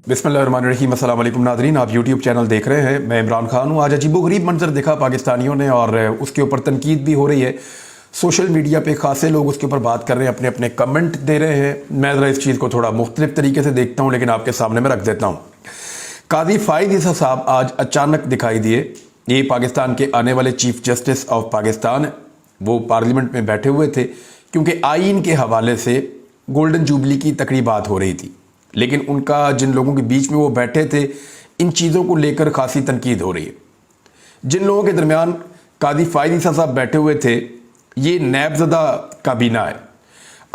बिस्मिल्लाहिर्रहमानिर्रहीम। अस्सलाम वालेकुम नाज़रीन, आप यूट्यूब चैनल देख रहे हैं। मैं इमरान खान हूँ। आज अजीबोगरीब मंजर देखा पाकिस्तानियों ने और उसके ऊपर तनकीद भी हो रही है। सोशल मीडिया पे खासे लोग उसके ऊपर बात कर रहे हैं, अपने अपने कमेंट दे रहे हैं। मैं ज़रा इस चीज़ को थोड़ा मुख्तलिफ तरीके से देखता हूँ, लेकिन आपके सामने मैं रख देता हूँ। काजी फ़ाइज़ ईसा साहब आज अचानक दिखाई दिए। ये पाकिस्तान के आने वाले चीफ जस्टिस ऑफ पाकिस्तान है। वो पार्लियामेंट में बैठे हुए थे क्योंकि आइन के हवाले से गोल्डन जुबली की तकरीबात हो रही थी, लेकिन उनका जिन लोगों के बीच में वो बैठे थे, इन चीज़ों को लेकर खासी तनकीद हो रही है। जिन लोगों के दरमियान काजी फ़ाइज़ ईसा साहब बैठे हुए थे, ये नैबज़दा काबीना है।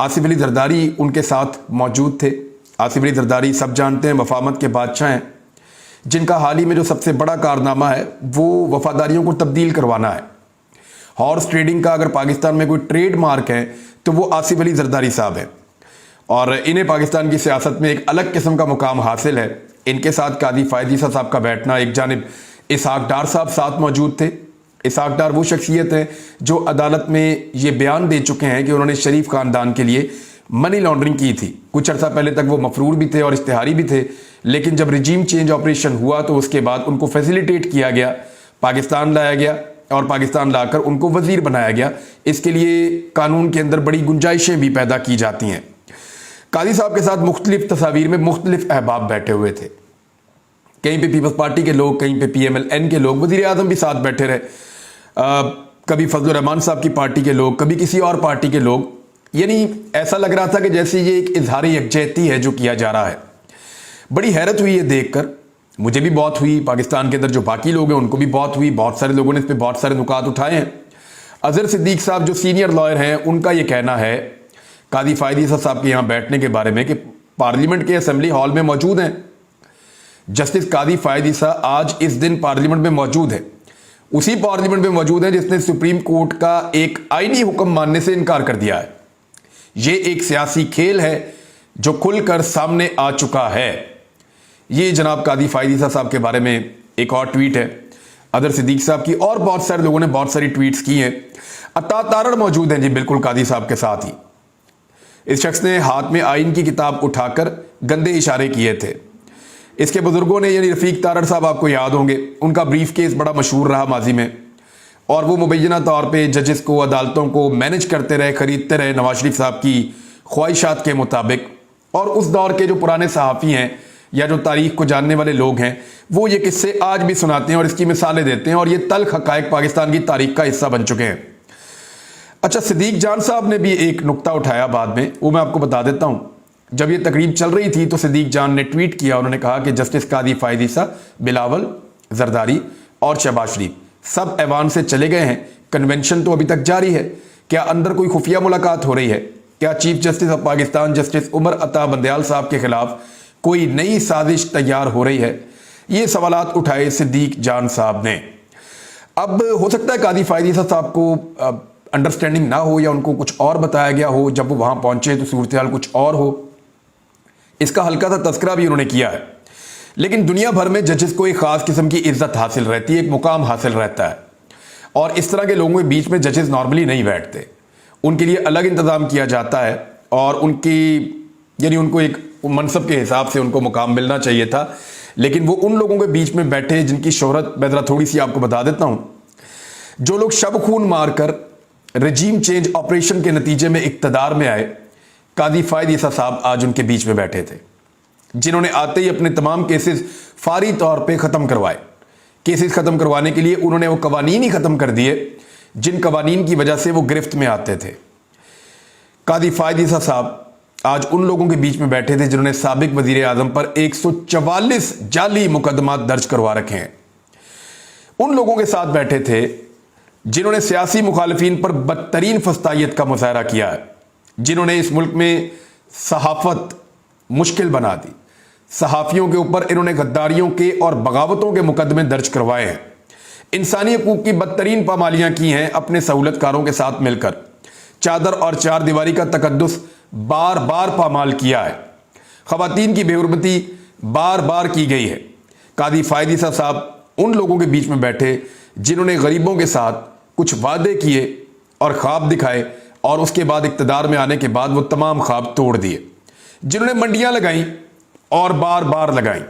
आसिफ अली जरदारी उनके साथ मौजूद थे। आसिफ अली जरदारी सब जानते हैं, वफामत के बादशाह हैं, जिनका हाल ही में जो सबसे बड़ा कारनामा है वो वफादारियों को तब्दील करवाना है। हॉर्स ट्रेडिंग का अगर पाकिस्तान में कोई ट्रेड मार्क है तो वो आसिफ अली जरदारी साहब हैं, और इन्हें पाकिस्तान की सियासत में एक अलग किस्म का मुकाम हासिल है। इनके साथ काजी फ़ाइज़ ईसा साहब का बैठना, एक जानिब इसहाक डार साहब साथ मौजूद थे। इसहाक डार वो शख्सियत है जो अदालत में ये बयान दे चुके हैं कि उन्होंने शरीफ ख़ानदान के लिए मनी लॉन्ड्रिंग की थी। कुछ अर्सा पहले तक वो मफरूर भी थे और इश्तिहारी भी थे, लेकिन जब रिजीम चेंज ऑपरेशन हुआ तो उसके बाद उनको फैसिलिटेट किया गया, पाकिस्तान लाया गया और पाकिस्तान लाकर उनको वजीर बनाया गया। इसके लिए कानून के अंदर बड़ी गुंजाइशें भी पैदा की जाती हैं। काजी साहब के साथ मुख्तलिफ तस्वीर में मुख्तलिफ अहबाब बैठे हुए थे। कहीं पे पीपल्स पार्टी के लोग, कहीं पे PMLN के लोग, वजीर आजम भी साथ बैठे रहे, कभी फजलुर रहमान साहब की पार्टी के लोग, कभी किसी और पार्टी के लोग। यानी ऐसा लग रहा था कि जैसे ये एक इजहार यकजहती है जो किया जा रहा है। बड़ी हैरत हुई है देखकर, मुझे भी बहुत हुई, पाकिस्तान के अंदर जो बाकी लोग हैं उनको भी बहुत हुई। बहुत सारे लोगों ने इस पर बहुत सारे नुकात उठाए हैं। अजहर सिद्दीक साहब जो सीनियर लॉयर हैं, उनका ये कहना है काजी फ़ाइज़ ईसा साहब के यहाँ बैठने के बारे में कि पार्लियामेंट के असेंबली हॉल में मौजूद हैं। जस्टिस काजी फ़ाइज़ ईसा आज इस दिन पार्लियामेंट में मौजूद है, उसी पार्लियामेंट में मौजूद है जिसने सुप्रीम कोर्ट का एक आईनी हुक्म मानने से इनकार कर दिया है। ये एक सियासी खेल है जो खुलकर सामने आ चुका है। ये जनाब काजी फ़ाइज़ ईसा साहब के बारे में एक और ट्वीट है अजहर सिद्दीक साहब की, और बहुत सारे लोगों ने बहुत सारी ट्वीट्स की हैं। अता तारड़ मौजूद हैं जी बिल्कुल काजी साहब के साथ ही। इस शख्स ने हाथ में आइन की किताब उठाकर गंदे इशारे किए थे। इसके बुजुर्गों ने, यानी रफ़ीक तारड़ साहब आपको याद होंगे, उनका ब्रीफ केस बड़ा मशहूर रहा माजी में, और वो मुबैना तौर पे जजेस को, अदालतों को मैनेज करते रहे, ख़रीदते रहे नवाज शरीफ साहब की ख्वाहिशात के मुताबिक। और उस दौर के जो पुराने सहाफ़ी हैं या जो तारीख़ को जानने वाले लोग हैं, वो ये किस्से आज भी सुनाते हैं और इसकी मिसालें देते हैं, और ये तल्ख़ हक़ाइक़ पाकिस्तान की तारीख़ का हिस्सा बन चुके हैं। अच्छा, सिद्दीक जान साहब ने भी एक नुक्ता उठाया बाद में, वो मैं आपको बता देता हूँ। जब ये तकरीब चल रही थी तो सिद्दीक जान ने ट्वीट किया, उन्होंने कहा कि जस्टिस काजी फ़ाइज़ ईसा, बिलावल, जरदारी और शहबाज शरीफ सब ऐवान से चले गए हैं। कन्वेंशन तो अभी तक जारी है। क्या अंदर कोई खुफिया मुलाकात हो रही है? क्या chief justice of Pakistan justice Umar Ata Bandial साहब के खिलाफ कोई नई साजिश तैयार हो रही है? ये सवालात उठाए सिद्दीक जान साहब ने। अब हो सकता है काजी फ़ाइज़ ईसा साहब को अंडरस्टैंडिंग ना हो या उनको कुछ और बताया गया हो, जब वो वहां पहुंचे तो सूरत हाल कुछ और हो। इसका हल्का सा तस्करा भी उन्होंने किया है। लेकिन दुनिया भर में जजेस को एक खास किस्म की इज्जत हासिल रहती है, एक मुकाम हासिल रहता है, और इस तरह के लोगों के बीच में जजेस नॉर्मली नहीं बैठते। उनके लिए अलग इंतज़ाम किया जाता है, और यानी उनको एक मनसब के हिसाब से उनको मुकाम मिलना चाहिए था। लेकिन वो उन लोगों के बीच में बैठे जिनकी शोहरत, मैं ज़रा थोड़ी सी आपको बता देता हूँ, जो लोग शब खून मारकर रजीम चेंज ऑपरेशन के नतीजे में इक्तदार में आए। काजी फ़ाइज़ ईसा साहब आज उनके बीच में बैठे थे, जिन्होंने आते ही अपने तमाम केसेस फारी तौर पे ख़त्म करवाए। केसेस ख़त्म करवाने के लिए उन्होंने वो कवानीन ही ख़त्म कर दिए जिन कवानीन की वजह से वो गिरफ्त में आते थे। काजी फ़ाइज़ ईसा साहब आज उन लोगों के बीच में बैठे थे जिन्होंने साबिक वज़ीर आज़म पर 144 जाली मुकदमा दर्ज करवा रखे हैं। उन लोगों के साथ बैठे थे जिन्होंने सियासी मुखालिफिन पर बदतरीन फस्तायत का मुजाहरा किया है, जिन्होंने इस मुल्क में सहाफ़त मुश्किल बना दी। सहाफ़ियों के ऊपर इन्होंने गद्दारियों के और बगावतों के मुकदमे दर्ज करवाए हैं। इंसानी हकूक़ की बदतरीन पामालियाँ की हैं अपने सहूलतकारों के साथ मिलकर। चादर और चार दीवारी का तकद्दुस बार बार पामाल किया है। ख़वातीन की बेहुरमती बार बार की गई है। काजी फ़ाइज़ ईसा साहब उन लोगों के बीच में बैठे जिन्होंने गरीबों के साथ कुछ वादे किए और ख्वाब दिखाए, और उसके बाद इक़्तिदार में आने के बाद वो तमाम ख्वाब तोड़ दिए। जिन्होंने मंडियां लगाई और बार बार लगाई,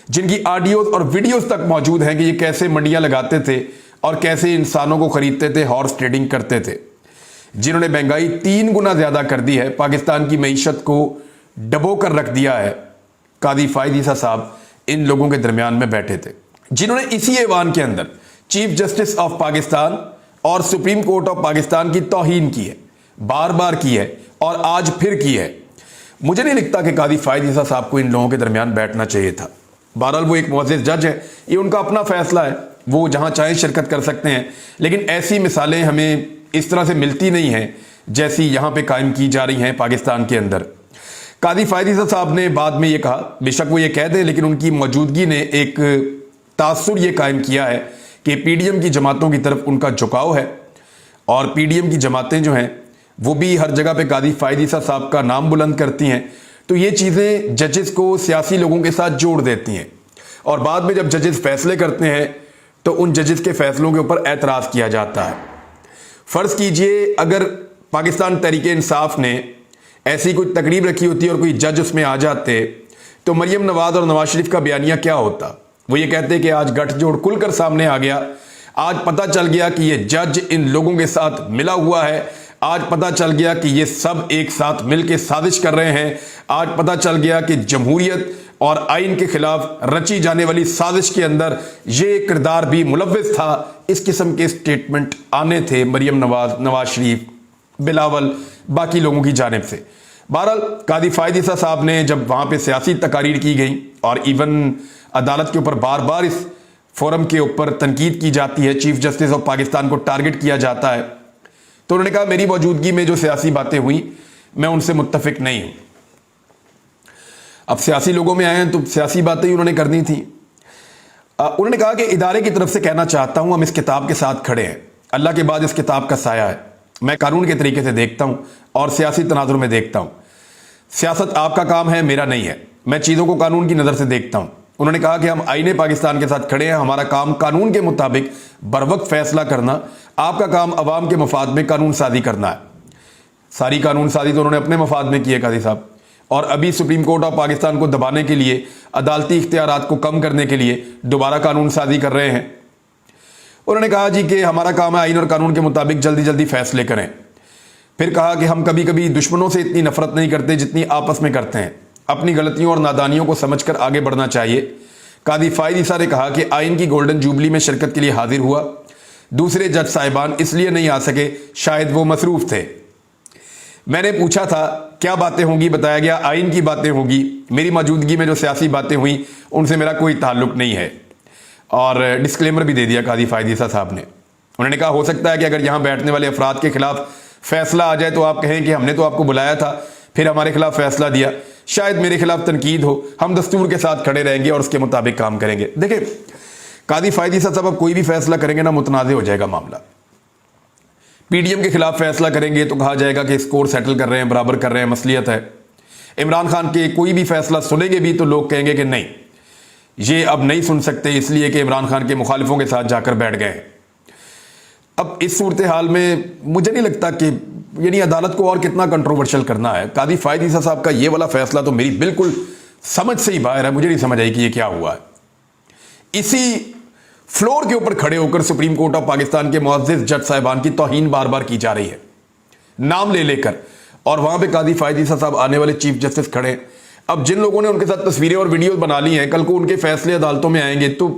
जिनकी ऑडियोज और वीडियोस तक मौजूद हैं कि ये कैसे मंडियां लगाते थे और कैसे इंसानों को खरीदते थे, हॉर्स ट्रेडिंग करते थे, जिन्होंने महंगाई 3 गुना ज्यादा कर दी है, पाकिस्तान की मईशत को डबो कर रख दिया है। कादी फायद ईसा साहब इन लोगों के दरमियान में बैठे थे, जिन्होंने इसी ऐवान के अंदर चीफ जस्टिस ऑफ पाकिस्तान और सुप्रीम कोर्ट ऑफ पाकिस्तान की तौहीन की है, बार बार की है और आज फिर की है। मुझे नहीं लगता कि कादी फायद ईसा साहब को इन लोगों के दरमियान बैठना चाहिए था। बहरहाल वो एक मुअज़्ज़िज़ जज है, ये उनका अपना फैसला है, वो जहां चाहे शिरकत कर सकते हैं, लेकिन ऐसी मिसालें हमें इस तरह से मिलती नहीं हैं जैसी यहां पे कायम की जा रही हैं पाकिस्तान के अंदर। कादी फायद ईसा साहब ने बाद में ये कहा, बेशक वो ये कह दें, लेकिन उनकी मौजूदगी ने एक तासुर ये कायम किया है कि पीडीएम की जमातों की तरफ उनका झुकाव है और पीडीएम की जमातें जो हैं वो भी हर जगह पे कादी फायद ईसा साहब का नाम बुलंद करती हैं। तो ये चीज़ें जजेस को सियासी लोगों के साथ जोड़ देती हैं और बाद में जब जजेस फैसले करते हैं तो उन जजेस के फैसलों के ऊपर एतराज़ किया जाता है। फ़र्ज़ कीजिए अगर पाकिस्तान तहरीके इंसाफ ने ऐसी कोई तकरीब रखी होती और कोई जज उसमें आ जाते तो मरियम नवाज और नवाज शरीफ का बयानिया क्या होता? वो ये कहते कि आज गठजोड़ खुलकर सामने आ गया, आज पता चल गया कि ये जज इन लोगों के साथ मिला हुआ है, आज पता चल गया कि ये सब एक साथ मिलकर साजिश कर रहे हैं, आज पता चल गया कि जमहूरियत और आइन के खिलाफ रची जाने वाली साजिश के अंदर ये किरदार भी मुलव्विस था। इस किस्म के स्टेटमेंट आने थे मरियम नवाज, नवाज शरीफ, बिलावल, बाकी लोगों की जानिब से। बहरहाल कादी फायद ईसा साहब ने जब वहां पे सियासी तकारीर की गई और इवन अदालत के ऊपर बार बार इस फोरम के ऊपर तनकीद की जाती है, चीफ जस्टिस ऑफ पाकिस्तान को टारगेट किया जाता है, तो उन्होंने कहा मेरी मौजूदगी में जो सियासी बातें हुई मैं उनसे मुत्तफिक नहीं हूं। अब सियासी लोगों में आए हैं तो सियासी बातें ही उन्होंने करनी थी। उन्होंने कहा कि इदारे की तरफ से कहना चाहता हूं हम इस किताब के साथ खड़े हैं, अल्लाह के बाद इस किताब का साया है, मैं कानून के तरीके से देखता हूं और सियासी तनाजुर में देखता हूं। सियासत आपका काम है, मेरा नहीं है, मैं चीज़ों को कानून की नज़र से देखता हूं। उन्होंने कहा कि हम आईने पाकिस्तान के साथ खड़े हैं, हमारा काम कानून के मुताबिक बरवक्त फैसला करना, आपका काम अवाम के मफाद में कानून साजी करना है। सारी कानून साजी तो उन्होंने अपने मफाद में की है कादी साहब, और अभी सुप्रीम कोर्ट ऑफ पाकिस्तान को दबाने के लिए, अदालती इख्तियारात को कम करने के लिए दोबारा कानून साजी कर रहे हैं। उन्होंने कहा जी कि हमारा काम है आइन और कानून के मुताबिक जल्दी जल्दी फैसले करें। फिर कहा कि हम कभी कभी दुश्मनों से इतनी नफरत नहीं करते जितनी आपस में करते हैं, अपनी गलतियों और नादानियों को समझकर आगे बढ़ना चाहिए। कादी फायद ईसा ने कहा कि आइन की गोल्डन जुबली में शिरकत के लिए हाजिर हुआ, दूसरे जज साहिबान इसलिए नहीं आ सके, शायद वो मसरूफ थे। मैंने पूछा था क्या बातें होंगी, बताया गया आइन की बातें होंगी, मेरी मौजूदगी में जो सियासी बातें हुई उनसे मेरा कोई ताल्लुक नहीं है। और डिस्क्लेमर भी दे दिया कादी फायद ईसा साहब ने। उन्होंने कहा हो सकता है कि अगर यहां बैठने वाले अफराद के खिलाफ फैसला आ जाए तो आप कहें कि हमने तो आपको बुलाया था, फिर हमारे खिलाफ फैसला दिया, शायद मेरे खिलाफ तनकीद हो, हम दस्तूर के साथ खड़े रहेंगे और उसके मुताबिक काम करेंगे। देखिए कादी फायद ईसा साहब अब कोई भी फैसला करेंगे ना मुतनाज़ हो जाएगा मामला। पीडीएम के खिलाफ फैसला करेंगे तो कहा जाएगा कि स्कोर सेटल कर रहे हैं, बराबर कर रहे हैं, मसलियत है। इमरान खान के कोई भी फैसला सुनेंगे भी तो लोग कहेंगे कि नहीं ये अब नहीं सुन सकते, इसलिए कि इमरान खान के मुखालिफों के साथ जाकर बैठ गए हैं। अब इस सूरत हाल में मुझे नहीं लगता कि यानी अदालत को और कितना कंट्रोवर्शियल करना है। कादी फायद ईसा साहब का ये वाला फैसला तो मेरी बिल्कुल समझ से ही बाहर है, मुझे नहीं समझ आई कि ये क्या हुआ है। इसी फ्लोर के ऊपर खड़े होकर सुप्रीम कोर्ट ऑफ पाकिस्तान के मुअज़्ज़िज़ जज साहिबान की तौहीन बार बार की जा रही है, नाम ले लेकर, और वहां पे कादी फायद ईसा साहब आने वाले चीफ जस्टिस खड़े। अब जिन लोगों ने उनके साथ तस्वीरें और वीडियोस बना ली हैं, कल को उनके फैसले अदालतों में आएंगे तो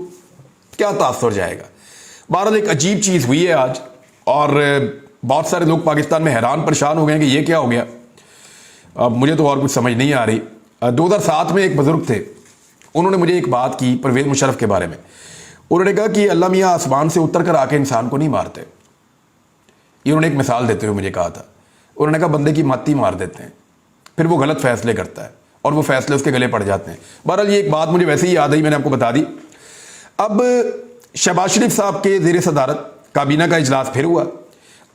क्या तासुर जाएगा। बहरहाल एक अजीब चीज हुई है आज, और बहुत सारे लोग पाकिस्तान में हैरान परेशान हो गए कि ये क्या हो गया। अब मुझे तो और कुछ समझ नहीं आ रही। 2007 में एक बुजुर्ग थे, उन्होंने मुझे एक बात की परवेज मुशर्रफ के बारे में। उन्होंने कहा कि अल्लाह मियाँ आसमान से उतर कर आके इंसान को नहीं मारते। ये उन्होंने एक मिसाल देते हुए मुझे कहा था। उन्होंने कहा बंदे की मत्ती मार देते हैं, फिर वो गलत फैसले करता है और वो फैसले उसके गले पड़ जाते हैं। बहरहाल ये एक बात मुझे वैसे ही याद आई, मैंने आपको बता दी। अब शहबाज शरीफ साहब के ज़ेर सदारत काबीना का इजलास फिर हुआ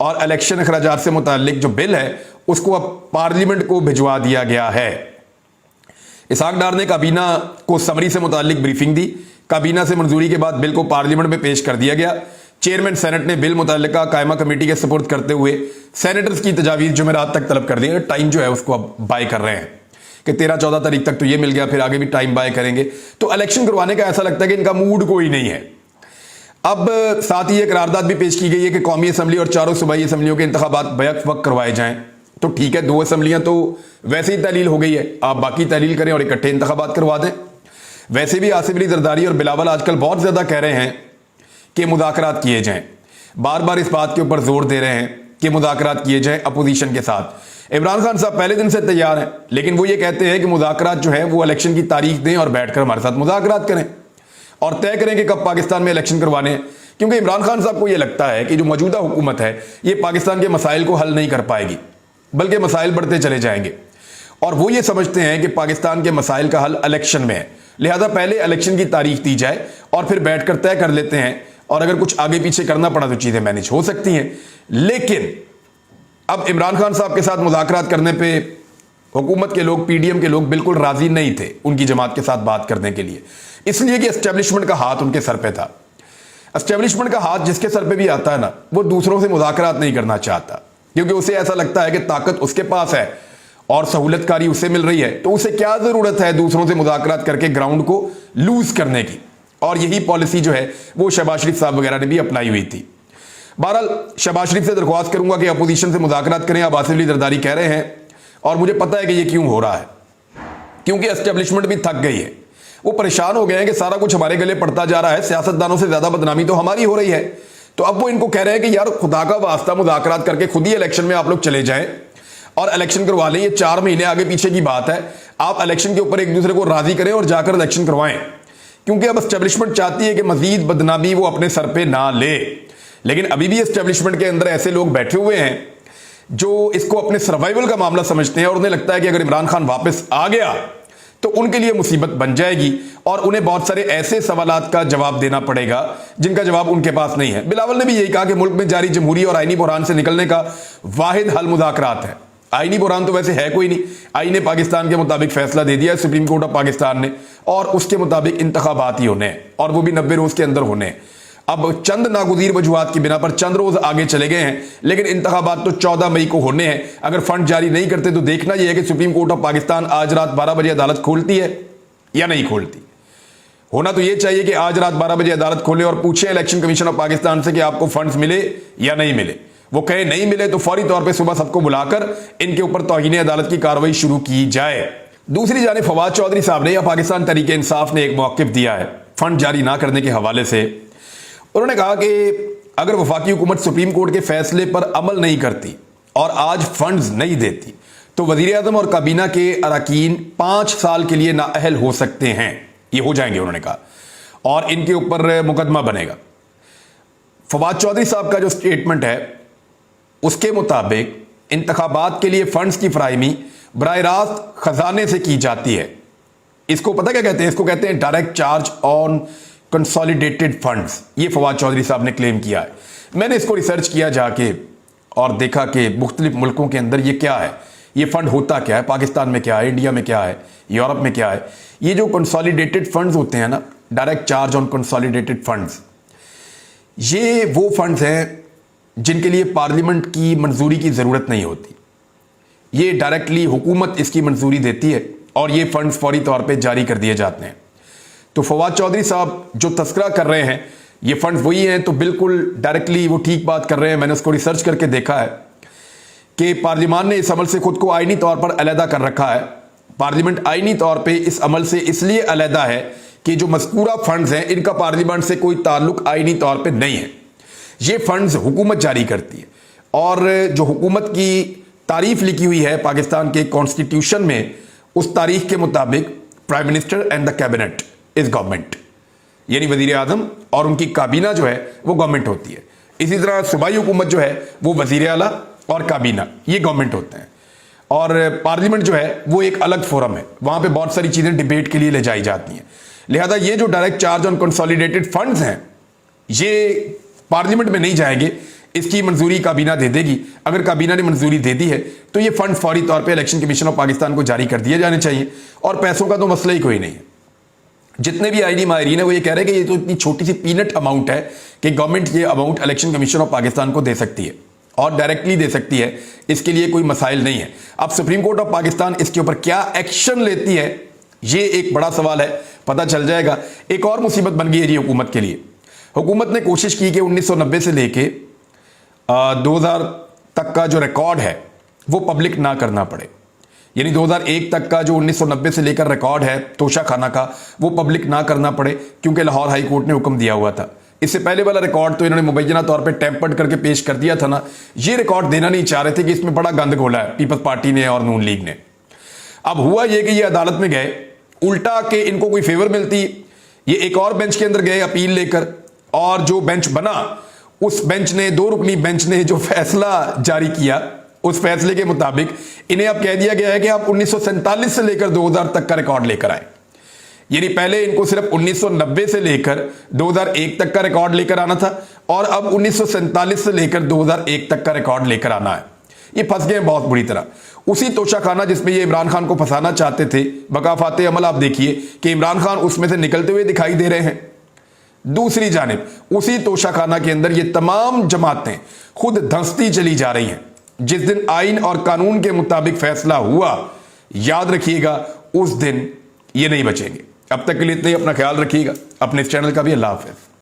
और इलेक्शन अखराजात से मुतालिक जो बिल है उसको अब पार्लियामेंट को भिजवा दिया गया है। इसहाक डार ने काबीना को समरी से मुतालिक ब्रीफिंग दी। काबीना से मंजूरी के बाद बिल को पार्लियामेंट में पेश कर दिया गया। चेयरमैन सेनेट ने बिल मुतल्लिका कायमा कमेटी के सुपुर्द करते हुए सेनेटर्स की तजावीज़ जुमेरात तक तलब कर दी है। टाइम जो है उसको अब बाय कर रहे हैं। कि 13-14 तारीख तक तो ये मिल गया, फिर आगे भी टाइम बाय करेंगे। तो इलेक्शन करवाने का ऐसा लगता है कि इनका मूड कोई नहीं है। अब साथ ही एक करारदाद भी पेश की गई है कि कौमी असम्बली और चारों सूबाई असम्बलियों के इंतखाबात बैक वक्त करवाए जाएं। तो ठीक है, 2 असम्बलियां तो वैसे ही तहलील हो गई है, आप बाकी तहलील करें और इकट्ठे इंतखाबात करवा दें। वैसे भी आसिफ अली जरदारी और बिलावल आजकल बहुत ज्यादा कह रहे हैं कि मुज़ाकरात किए जाएं, बार बार इस बात के ऊपर जोर दे रहे हैं कि मुज़ाकरात किए जाएं अपोजिशन के साथ। इमरान खान साहब पहले दिन से तैयार हैं, लेकिन वो ये कहते हैं कि मुज़ाकरात जो है वो इलेक्शन की तारीख दें और बैठकर हमारे साथ मुज़ाकरात करें और तय करें कि कब पाकिस्तान में इलेक्शन करवाने हैं। क्योंकि इमरान खान साहब को यह लगता है कि जो मौजूदा हुकूमत है ये पाकिस्तान के मसाइल को हल नहीं कर पाएगी, बल्कि मसाइल बढ़ते चले जाएंगे। और वो ये समझते हैं कि पाकिस्तान के मसाइल का हल इलेक्शन में है, लिहाजा पहले इलेक्शन की तारीख दी जाए और फिर बैठकर तय कर लेते हैं, और अगर कुछ आगे पीछे करना पड़ा तो चीजें मैनेज हो सकती हैं। लेकिन अब इमरान खान साहब के साथ मुज़ाकरात करने पे हुकूमत के लोग, पीडीएम के लोग बिल्कुल राजी नहीं थे उनकी जमात के साथ बात करने के लिए, इसलिए कि एस्टेब्लिशमेंट का हाथ उनके सर पे था। एस्टेब्लिशमेंट का हाथ जिसके सर पे भी आता है ना, वो दूसरों से मुज़ाकरात नहीं करना चाहता, क्योंकि उसे ऐसा लगता है कि ताकत उसके पास है और सहूलतकारी उसे मिल रही है, तो उसे क्या जरूरत है दूसरों से मुज़ाकरात करके ग्राउंड को लूज करने की। और यही पॉलिसी जो है वो शहबाज शरीफ साहब वगैरह ने भी अपनाई हुई थी। बहरहाल शहबाज शरीफ से दरख्वास्त करूंगा कि अपोजिशन से मुज़ाकरात करें, अब आसिफ अली जरदारी कह रहे हैं, और मुझे पता है कि ये क्यों हो रहा है, क्योंकि एस्टेब्लिशमेंट भी थक गई है। वो परेशान हो गए हैं कि सारा कुछ हमारे गले पड़ता जा रहा है, सियासतदानों से ज्यादा बदनामी तो हमारी हो रही है। तो अब वो इनको कह रहे हैं कि यार खुदा का वास्ता मुज़ाकरात करके खुद ही इलेक्शन में आप लोग चले जाएं और इलेक्शन करवा लें। ये 4 महीने आगे पीछे की बात है, आप इलेक्शन के ऊपर एक दूसरे को राजी करें और जाकर इलेक्शन करवाएं, क्योंकि अब एस्टेब्लिशमेंट चाहती है कि मजीद बदनामी वो अपने सर पे ना ले। लेकिन अभी भी एस्टेब्लिशमेंट के अंदर ऐसे लोग बैठे हुए हैं जो इसको अपने सर्वाइवल का मामला समझते हैं, और उन्हें लगता है कि अगर इमरान खान वापस आ गया तो उनके लिए मुसीबत बन जाएगी और उन्हें बहुत सारे ऐसे सवालात का जवाब देना पड़ेगा जिनका जवाब उनके पास नहीं है। बिलावल ने भी यही कहा कि मुल्क में जारी जमहूरी और आईनी बुहरान से निकलने का वाहिद हल मुज़ाकरात है। आईनी बुहरान तो वैसे है कोई नहीं, आईने पाकिस्तान के मुताबिक फैसला दे दिया है सुप्रीम कोर्ट ऑफ पाकिस्तान ने, और उसके मुताबिक इंतखाबात ही होने हैं, और वो भी 90 रोज के अंदर होने हैं। अब चंद नागुज़ीर वजूहात की बिना पर चंद रोज आगे चले गए हैं, लेकिन इंतखाबात तो 14 मई को होने हैं। अगर फंड जारी नहीं करते तो देखना यह है कि सुप्रीम कोर्ट ऑफ पाकिस्तान आज रात 12 बजे अदालत खोलती है या नहीं खोलती। होना तो यह चाहिए कि आज रात 12 बजे अदालत खोले और पूछे इलेक्शन कमीशन ऑफ पाकिस्तान से कि आपको फंड्स मिले या नहीं मिले। वो कहे नहीं मिले तो फौरी तौर पर सुबह सबको बुलाकर इनके ऊपर तौहीन अदालत की कार्रवाई शुरू की जाए। दूसरी जानिब फवाद चौधरी साहब ने या पाकिस्तान तहरीक इंसाफ ने एक मौक़िफ़ दिया है फंड जारी ना करने के हवाले से। उन्होंने कहा कि अगर वफाकी हुकूमत सुप्रीम कोर्ट के फैसले पर अमल नहीं करती और आज फंड्स नहीं देती तो वजीर आज़म और काबीना के अरकान 5 साल के लिए नाअहल हो सकते हैं, ये हो जाएंगे उन्होंने कहा, और इनके ऊपर मुकदमा बनेगा। फवाद चौधरी साहब का जो स्टेटमेंट है उसके मुताबिक इंतखाबात के लिए फंड्स की फराहमी बराह रास्त खजाने से की जाती है। इसको पता क्या कहते हैं? इसको कहते हैं direct charge on consolidated funds. ये फवाद चौधरी साहब ने क्लेम किया है। मैंने इसको रिसर्च किया जाके और देखा कि मुख्तलिफ मुल्कों के अंदर ये क्या है, ये फंड होता क्या है, पाकिस्तान में क्या है, इंडिया में क्या है, यूरोप में क्या है। ये जो कंसोलिडेटेड फंड्स होते हैं ना, direct charge on consolidated funds, ये वो फंड्स हैं जिनके लिए पार्लियामेंट की मंजूरी की ज़रूरत नहीं होती। ये डायरेक्टली हुकूमत इसकी मंजूरी देती है और ये फंड्स फौरी तौर पे जारी कर दिए जाते हैं। तो फवाद चौधरी साहब जो तस्करा कर रहे हैं ये फंड्स वही हैं, तो बिल्कुल डायरेक्टली वो ठीक बात कर रहे हैं। मैंने उसको रिसर्च करके देखा है कि पार्लियामान ने इस अमल से खुद को आईनी तौर पर अलहदा कर रखा है। पार्लियामेंट आईनी तौर पर इस अमल से इसलिए अलहदा है कि जो मज़कूरा फंड्स हैं इनका पार्लियामेंट से कोई ताल्लुक आईनी तौर पर नहीं है। ये फंड्स हुकूमत जारी करती है, और जो हुकूमत की तारीफ लिखी हुई है पाकिस्तान के कॉन्स्टिट्यूशन में, उस तारीख के मुताबिक prime minister and the cabinet is government, यानी वजीर आजम और उनकी काबीना जो है वो गवर्नमेंट होती है। इसी तरह सूबाई हुकूमत जो है वो वजीर आला और काबीना ये गवर्नमेंट होते हैं, और पार्लियामेंट जो है वो एक अलग फोरम है, वहां पे बहुत सारी चीजें डिबेट के लिए ले जाई जाती हैं। लिहाजा ये जो direct charge on consolidated funds हैं ये पार्लियामेंट में नहीं जाएंगे, इसकी मंजूरी काबीना दे देगी। अगर काबीना ने मंजूरी दे दी है तो ये फंड फौरी तौर पे इलेक्शन कमीशन ऑफ पाकिस्तान को जारी कर दिए जाने चाहिए, और पैसों का तो मसला ही कोई नहीं है। जितने भी आईनी माहिरीन है वो ये कह रहे हैं कि ये तो इतनी छोटी सी पीनट अमाउंट है कि गवर्नमेंट ये amount election commission of Pakistan को दे सकती है, और डायरेक्टली दे सकती है, इसके लिए कोई मसाइल नहीं है। अब सुप्रीम कोर्ट ऑफ पाकिस्तान इसके ऊपर क्या एक्शन लेती है, ये एक बड़ा सवाल है, पता चल जाएगा। एक और मुसीबत बन गई है जी हुकूमत के लिए। हुकूमत ने कोशिश की कि 1990 से लेके 2000 तक का जो रिकॉर्ड है वो पब्लिक ना करना पड़े, यानी 2001 तक का जो 1990 से लेकर रिकॉर्ड है तोशा खाना का, वो पब्लिक ना करना पड़े, क्योंकि लाहौर हाई कोर्ट ने हुक्म दिया हुआ था। इससे पहले वाला रिकॉर्ड तो इन्होंने मुबैना तौर पे टेम्पर्ड करके पेश कर दिया था ना, ये रिकॉर्ड देना नहीं चाह रहे थे कि इसमें बड़ा गंद घोला है पीपल्स पार्टी ने और नून लीग ने। अब हुआ ये कि ये अदालत में गए, उल्टा के इनको कोई फेवर मिलती, ये एक और बेंच के अंदर गए अपील लेकर, और जो बेंच बना उस बेंच ने, 2 रुकनी बेंच ने जो फैसला जारी किया, उस फैसले के मुताबिक इन्हें अब कह दिया गया है कि आप 1947 से लेकर 2000 तक का रिकॉर्ड लेकर आए। यानी पहले इनको सिर्फ 1990 से लेकर 2001 तक का रिकॉर्ड लेकर आना था, और अब 1947 से लेकर 2001 तक का रिकॉर्ड लेकर आना है। ये फंस गए बहुत बुरी तरह उसी तोशाखाना जिसमें ये इमरान खान को फंसाना चाहते थे। बकाफाते अमल आप देखिए कि इमरान खान उसमें से निकलते हुए दिखाई दे रहे हैं। दूसरी जानिब उसी तोशाखाना के अंदर ये तमाम जमातें खुद धंसती चली जा रही हैं। जिस दिन आइन और कानून के मुताबिक फैसला हुआ, याद रखिएगा उस दिन ये नहीं बचेंगे। अब तक के लिए इतना ही, अपना ख्याल रखिएगा, अपने इस चैनल का भी। अल्लाह हाफिज़।